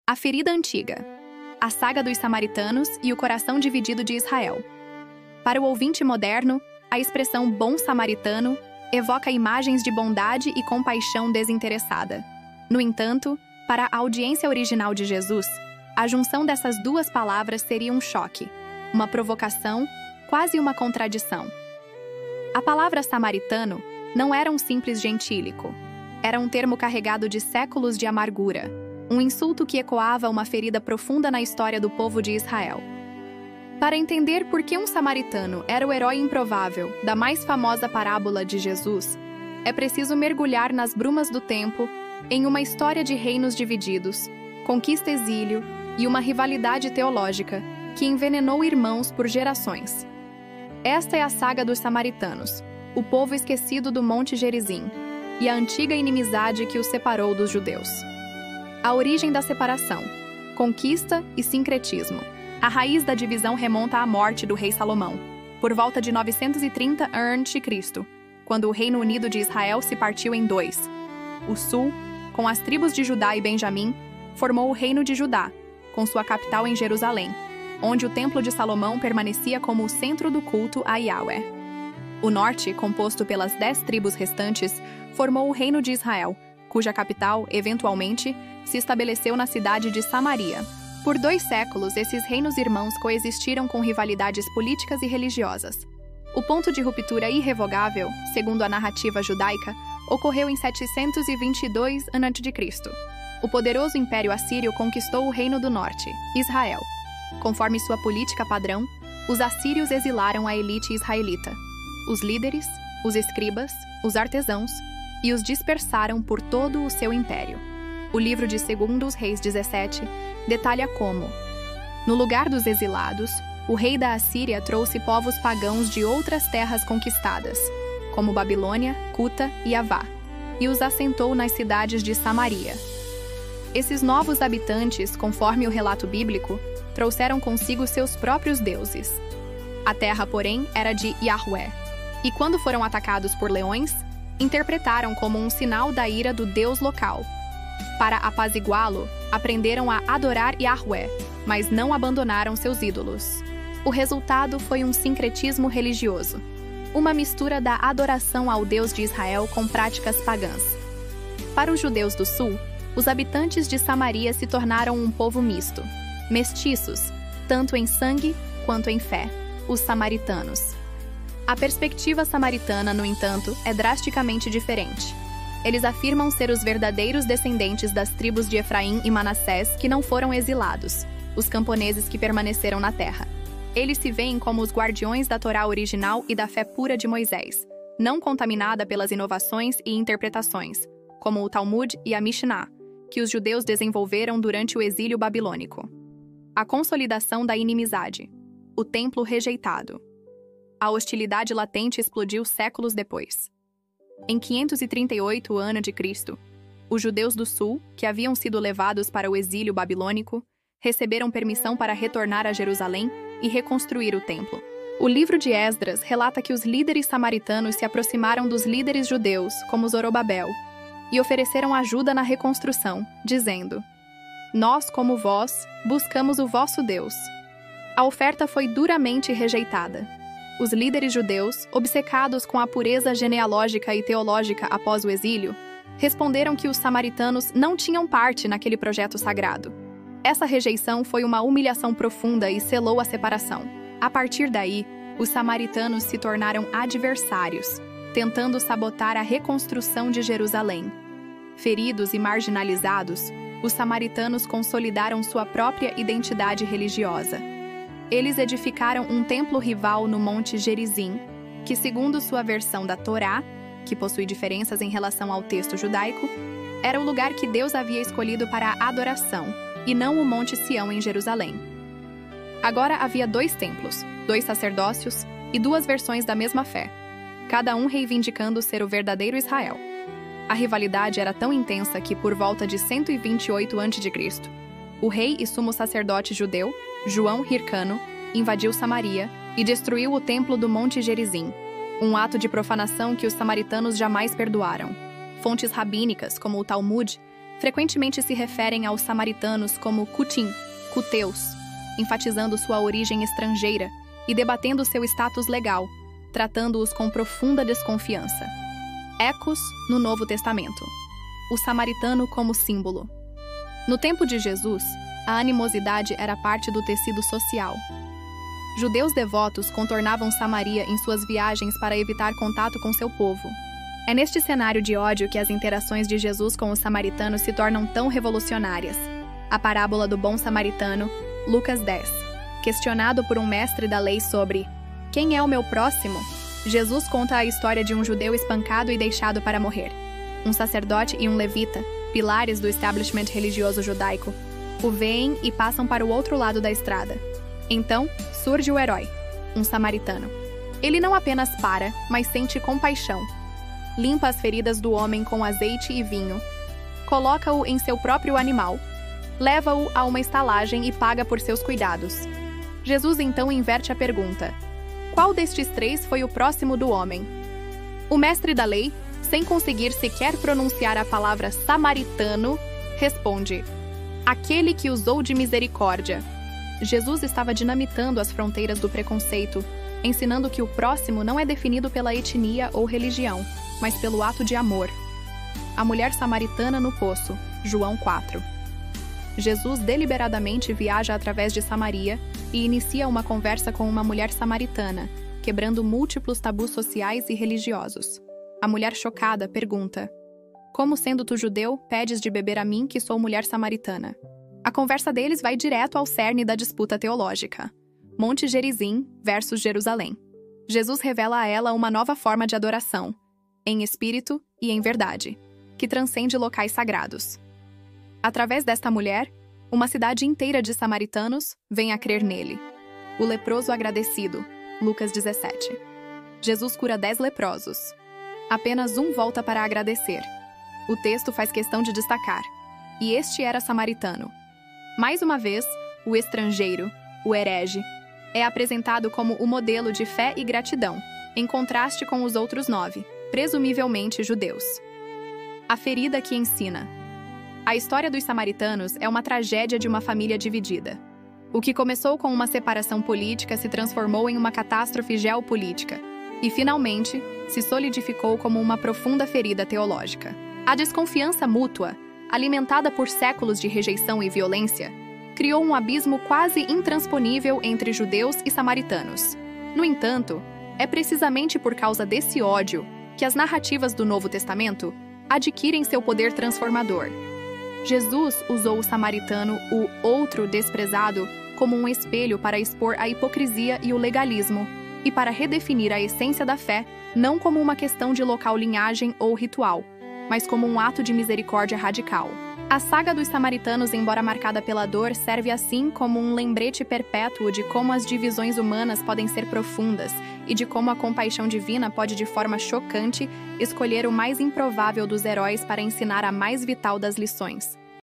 A ferida antiga. A saga dos samaritanos e o coração dividido de Israel. Para o ouvinte moderno, a expressão bom samaritano evoca imagens de bondade e compaixão desinteressada. No entanto, para a audiência original de Jesus, a junção dessas duas palavras seria um choque, uma provocação, quase uma contradição. A palavra samaritano não era um simples gentílico. Era um termo carregado de séculos de amargura, um insulto que ecoava uma ferida profunda na história do povo de Israel. Para entender por que um samaritano era o herói improvável da mais famosa parábola de Jesus, é preciso mergulhar nas brumas do tempo em uma história de reinos divididos, conquista-exílio e uma rivalidade teológica que envenenou irmãos por gerações. Esta é a saga dos samaritanos, o povo esquecido do Monte Gerizim, e a antiga inimizade que os separou dos judeus. A origem da separação, conquista e sincretismo. A raiz da divisão remonta à morte do rei Salomão, por volta de 930 a.C., quando o Reino Unido de Israel se partiu em dois. O sul, com as tribos de Judá e Benjamim, formou o Reino de Judá, com sua capital em Jerusalém, onde o Templo de Salomão permanecia como o centro do culto a Yahweh. O norte, composto pelas 10 tribos restantes, formou o Reino de Israel, cuja capital, eventualmente, se estabeleceu na cidade de Samaria. Por 2 séculos, esses reinos irmãos coexistiram com rivalidades políticas e religiosas. O ponto de ruptura irrevogável, segundo a narrativa judaica, ocorreu em 722 a.C. O poderoso Império Assírio conquistou o Reino do Norte, Israel. Conforme sua política padrão, os assírios exilaram a elite israelita, os líderes, os escribas, os artesãos, e os dispersaram por todo o seu império. O livro de 2 Reis 17 detalha como, no lugar dos exilados, o rei da Assíria trouxe povos pagãos de outras terras conquistadas, como Babilônia, Cuta e Avá, e os assentou nas cidades de Samaria. Esses novos habitantes, conforme o relato bíblico, trouxeram consigo seus próprios deuses. A terra, porém, era de Yahweh, e quando foram atacados por leões, interpretaram como um sinal da ira do deus local. Para apaziguá-lo, aprenderam a adorar Yahweh, mas não abandonaram seus ídolos. O resultado foi um sincretismo religioso, uma mistura da adoração ao Deus de Israel com práticas pagãs. Para os judeus do sul, os habitantes de Samaria se tornaram um povo misto, mestiços, tanto em sangue quanto em fé, os samaritanos. A perspectiva samaritana, no entanto, é drasticamente diferente. Eles afirmam ser os verdadeiros descendentes das tribos de Efraim e Manassés que não foram exilados, os camponeses que permaneceram na terra. Eles se veem como os guardiões da Torá original e da fé pura de Moisés, não contaminada pelas inovações e interpretações, como o Talmud e a Mishnah, que os judeus desenvolveram durante o exílio babilônico. A consolidação da inimizade. O templo rejeitado. A hostilidade latente explodiu séculos depois. Em 538 a.C., os judeus do sul, que haviam sido levados para o exílio babilônico, receberam permissão para retornar a Jerusalém e reconstruir o templo. O livro de Esdras relata que os líderes samaritanos se aproximaram dos líderes judeus, como Zorobabel, e ofereceram ajuda na reconstrução, dizendo: "Nós, como vós, buscamos o vosso Deus." A oferta foi duramente rejeitada. Os líderes judeus, obcecados com a pureza genealógica e teológica após o exílio, responderam que os samaritanos não tinham parte naquele projeto sagrado. Essa rejeição foi uma humilhação profunda e selou a separação. A partir daí, os samaritanos se tornaram adversários, tentando sabotar a reconstrução de Jerusalém. Feridos e marginalizados, os samaritanos consolidaram sua própria identidade religiosa. Eles edificaram um templo rival no Monte Gerizim, que, segundo sua versão da Torá, que possui diferenças em relação ao texto judaico, era o lugar que Deus havia escolhido para a adoração, e não o Monte Sião em Jerusalém. Agora havia 2 templos, 2 sacerdócios e 2 versões da mesma fé, cada um reivindicando ser o verdadeiro Israel. A rivalidade era tão intensa que, por volta de 128 a.C., o rei e sumo sacerdote judeu, João Hircano, invadiu Samaria e destruiu o templo do Monte Gerizim, um ato de profanação que os samaritanos jamais perdoaram. Fontes rabínicas, como o Talmud, frequentemente se referem aos samaritanos como Cutim, Cuteus, enfatizando sua origem estrangeira e debatendo seu status legal, tratando-os com profunda desconfiança. Ecos no Novo Testamento. O samaritano como símbolo. No tempo de Jesus, a animosidade era parte do tecido social. Judeus devotos contornavam Samaria em suas viagens para evitar contato com seu povo. É neste cenário de ódio que as interações de Jesus com os samaritanos se tornam tão revolucionárias. A parábola do bom samaritano, Lucas 10. Questionado por um mestre da lei sobre quem é o meu próximo, Jesus conta a história de um judeu espancado e deixado para morrer. Um sacerdote e um levita, pilares do establishment religioso judaico, o veem e passam para o outro lado da estrada. Então, surge o herói, um samaritano. Ele não apenas para, mas sente compaixão. Limpa as feridas do homem com azeite e vinho, coloca-o em seu próprio animal, leva-o a uma estalagem e paga por seus cuidados. Jesus então inverte a pergunta: qual destes três foi o próximo do homem? O mestre da lei, sem conseguir sequer pronunciar a palavra samaritano, responde: aquele que usou de misericórdia. Jesus estava dinamitando as fronteiras do preconceito, ensinando que o próximo não é definido pela etnia ou religião, mas pelo ato de amor. A mulher samaritana no poço, João 4. Jesus deliberadamente viaja através de Samaria e inicia uma conversa com uma mulher samaritana, quebrando múltiplos tabus sociais e religiosos. A mulher chocada pergunta: como sendo tu judeu, pedes de beber a mim que sou mulher samaritana? A conversa deles vai direto ao cerne da disputa teológica. Monte Gerizim versus Jerusalém. Jesus revela a ela uma nova forma de adoração, em espírito e em verdade, que transcende locais sagrados. Através desta mulher, uma cidade inteira de samaritanos vem a crer nele. O leproso agradecido, Lucas 17. Jesus cura 10 leprosos. Apenas um volta para agradecer. O texto faz questão de destacar: e este era samaritano. Mais uma vez, o estrangeiro, o herege, é apresentado como o modelo de fé e gratidão, em contraste com os outros 9, presumivelmente judeus. A ferida que ensina. A história dos samaritanos é uma tragédia de uma família dividida. O que começou com uma separação política se transformou em uma catástrofe geopolítica e, finalmente, se solidificou como uma profunda ferida teológica. A desconfiança mútua, alimentada por séculos de rejeição e violência, criou um abismo quase intransponível entre judeus e samaritanos. No entanto, é precisamente por causa desse ódio que as narrativas do Novo Testamento adquirem seu poder transformador. Jesus usou o samaritano, o outro desprezado, como um espelho para expor a hipocrisia e o legalismo, e para redefinir a essência da fé, não como uma questão de local linhagem ou ritual, mas como um ato de misericórdia radical. A saga dos samaritanos, embora marcada pela dor, serve assim como um lembrete perpétuo de como as divisões humanas podem ser profundas e de como a compaixão divina pode, de forma chocante, escolher o mais improvável dos heróis para ensinar a mais vital das lições: